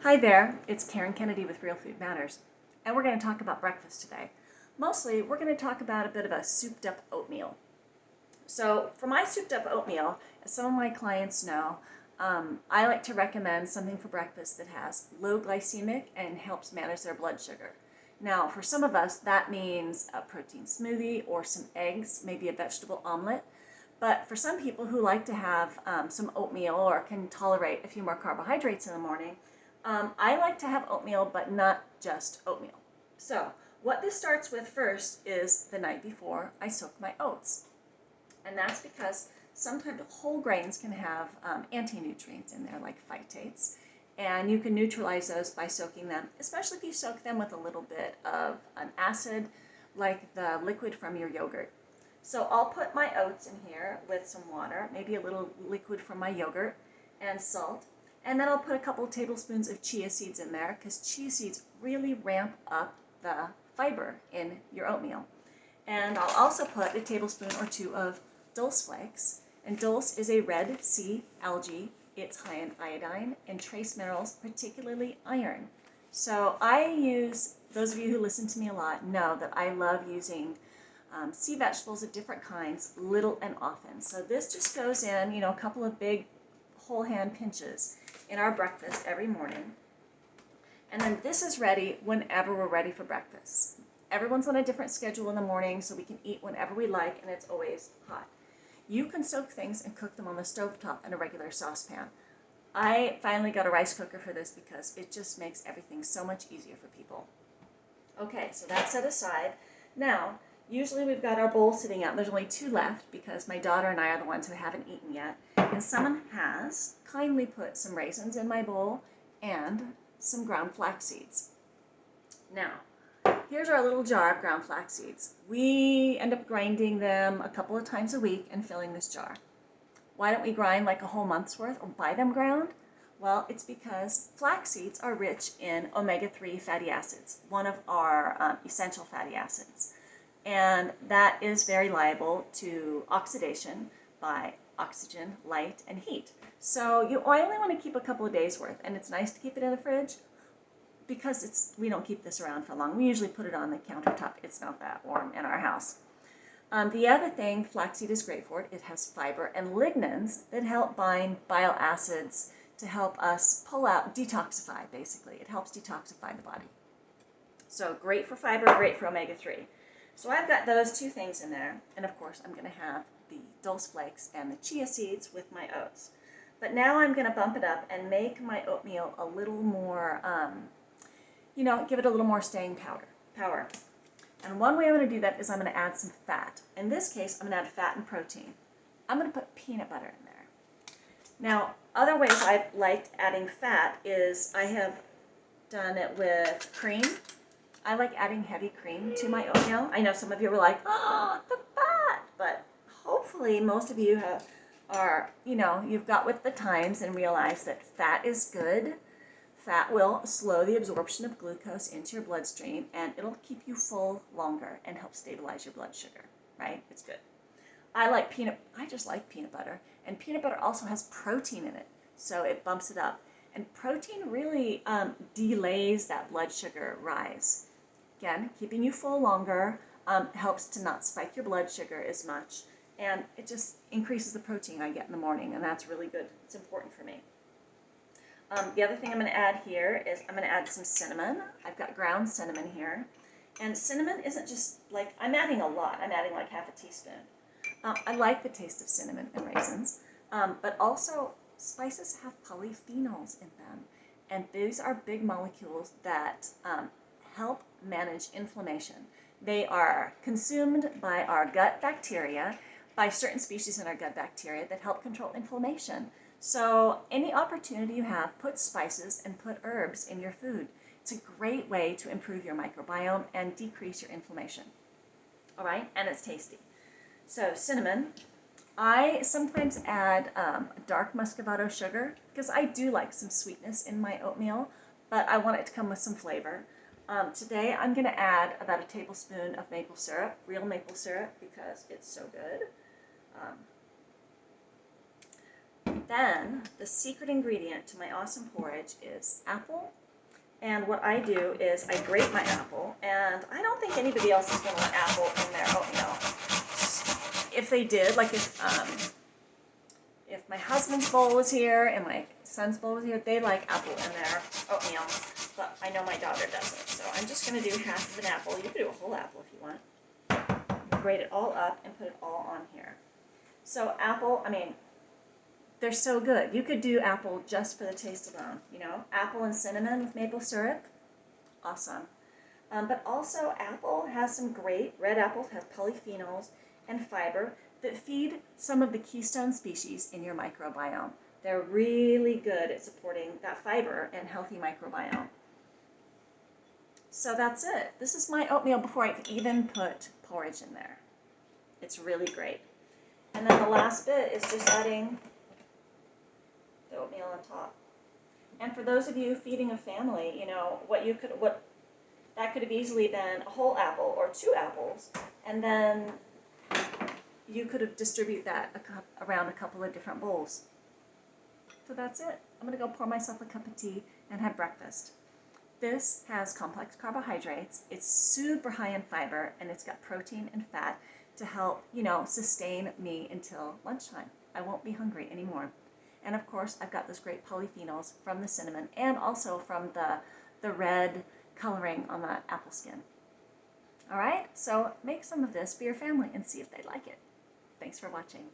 Hi there, it's Karen Kennedy with Real Food Matters, and we're going to talk about breakfast today. Mostly, we're going to talk about a bit of a souped up oatmeal. So for my souped up oatmeal, as some of my clients know, I like to recommend something for breakfast that has low glycemic and helps manage their blood sugar. Now, for some of us, that means a protein smoothie or some eggs, maybe a vegetable omelet. But for some people who like to have some oatmeal or can tolerate a few more carbohydrates in the morning, I like to have oatmeal, but not just oatmeal. So what this starts with first is the night before I soak my oats. And that's because sometimes whole grains can have anti-nutrients in there, like phytates. And you can neutralize those by soaking them, especially if you soak them with a little bit of an acid, like the liquid from your yogurt. So I'll put my oats in here with some water, maybe a little liquid from my yogurt, and salt. And then I'll put a couple of tablespoons of chia seeds in there because chia seeds really ramp up the fiber in your oatmeal. And I'll also put a tablespoon or two of dulse flakes. And dulse is a red sea algae. It's high in iodine and trace minerals, particularly iron. So those of you who listen to me a lot know that I love using sea vegetables of different kinds, little and often. So this just goes in, a couple of big whole hand pinches in our breakfast every morning. And then this is ready whenever we're ready for breakfast. Everyone's on a different schedule in the morning, so we can eat whenever we like, and it's always hot. You can soak things and cook them on the stovetop in a regular saucepan. I finally got a rice cooker for this because it just makes everything so much easier for people. Okay, so that's set aside. Now, usually we've got our bowl sitting out. There's only two left because my daughter and I are the ones who haven't eaten yet. And someone has kindly put some raisins in my bowl and some ground flax seeds. Now, here's our little jar of ground flax seeds. We end up grinding them a couple of times a week and filling this jar. Why don't we grind like a whole month's worth or buy them ground? Well, it's because flax seeds are rich in omega-3 fatty acids, one of our essential fatty acids. And that is very liable to oxidation by oxygen, light, and heat. So I only want to keep a couple of days worth, and it's nice to keep it in the fridge because we don't keep this around for long. We usually put it on the countertop. It's not that warm in our house. The other thing flaxseed is great for, it has fiber and lignans that help bind bile acids to help us pull out, detoxify basically. It helps detoxify the body. So great for fiber, great for omega-3. So I've got those two things in there, and of course I'm going to have the dulse flakes and the chia seeds with my oats. But now I'm going to bump it up and make my oatmeal a little more, give it a little more staying power. And one way I'm going to do that is I'm going to add some fat. In this case, I'm going to add fat and protein. I'm going to put peanut butter in there. Now, other ways I've liked adding fat is I have done it with cream. I like adding heavy cream to my oatmeal. I know some of you were like, oh, the fat, but hopefully most of you you've got with the times and realize that fat is good. Fat will slow the absorption of glucose into your bloodstream, and it'll keep you full longer and help stabilize your blood sugar, right? It's good. I just like peanut butter, and peanut butter also has protein in it, so it bumps it up. And protein really delays that blood sugar rise. Again, keeping you full longer helps to not spike your blood sugar as much, and it just increases the protein I get in the morning, and that's really good. It's important for me. The other thing I'm going to add here is I'm going to add some cinnamon. I've got ground cinnamon here, and cinnamon isn't just like, I'm adding a lot. I'm adding like half a teaspoon. I like the taste of cinnamon and raisins, but also spices have polyphenols in them, and these are big molecules that help manage inflammation. They are consumed by our gut bacteria, by certain species in our gut bacteria that help control inflammation. So any opportunity you have, put spices and put herbs in your food. It's a great way to improve your microbiome and decrease your inflammation. All right, and it's tasty. So cinnamon. I sometimes add dark muscovado sugar because I do like some sweetness in my oatmeal, but I want it to come with some flavor. Today I'm going to add about a tablespoon of maple syrup, real maple syrup, because it's so good. Then the secret ingredient to my awesome porridge is apple. And what I do is I grate my apple, and I don't think anybody else is going to want apple in their oatmeal. If they did, like if my husband's bowl was here and my son's bowl was here, they like apple in their oatmeal, but I know my daughter doesn't. So I'm just going to do half of an apple. You can do a whole apple if you want. Grate it all up and put it all on here. So apple, I mean, they're so good. You could do apple just for the taste alone, you know? Apple and cinnamon with maple syrup, awesome. But also apple has some great, red apples have polyphenols and fiber that feed some of the keystone species in your microbiome. They're really good at supporting that fiber and healthy microbiome. So that's it. This is my oatmeal before I even put porridge in there. It's really great. And then the last bit is just adding the oatmeal on top. And for those of you feeding a family, you know, that could have easily been a whole apple or 2 apples, and then you could have distributed that around a couple of different bowls. So that's it. I'm going to go pour myself a cup of tea and have breakfast. This has complex carbohydrates, it's super high in fiber, and it's got protein and fat to help, you know, sustain me until lunchtime. I won't be hungry anymore. And of course, I've got those great polyphenols from the cinnamon and also from the red coloring on the apple skin. All right, so make some of this for your family and see if they like it. Thanks for watching.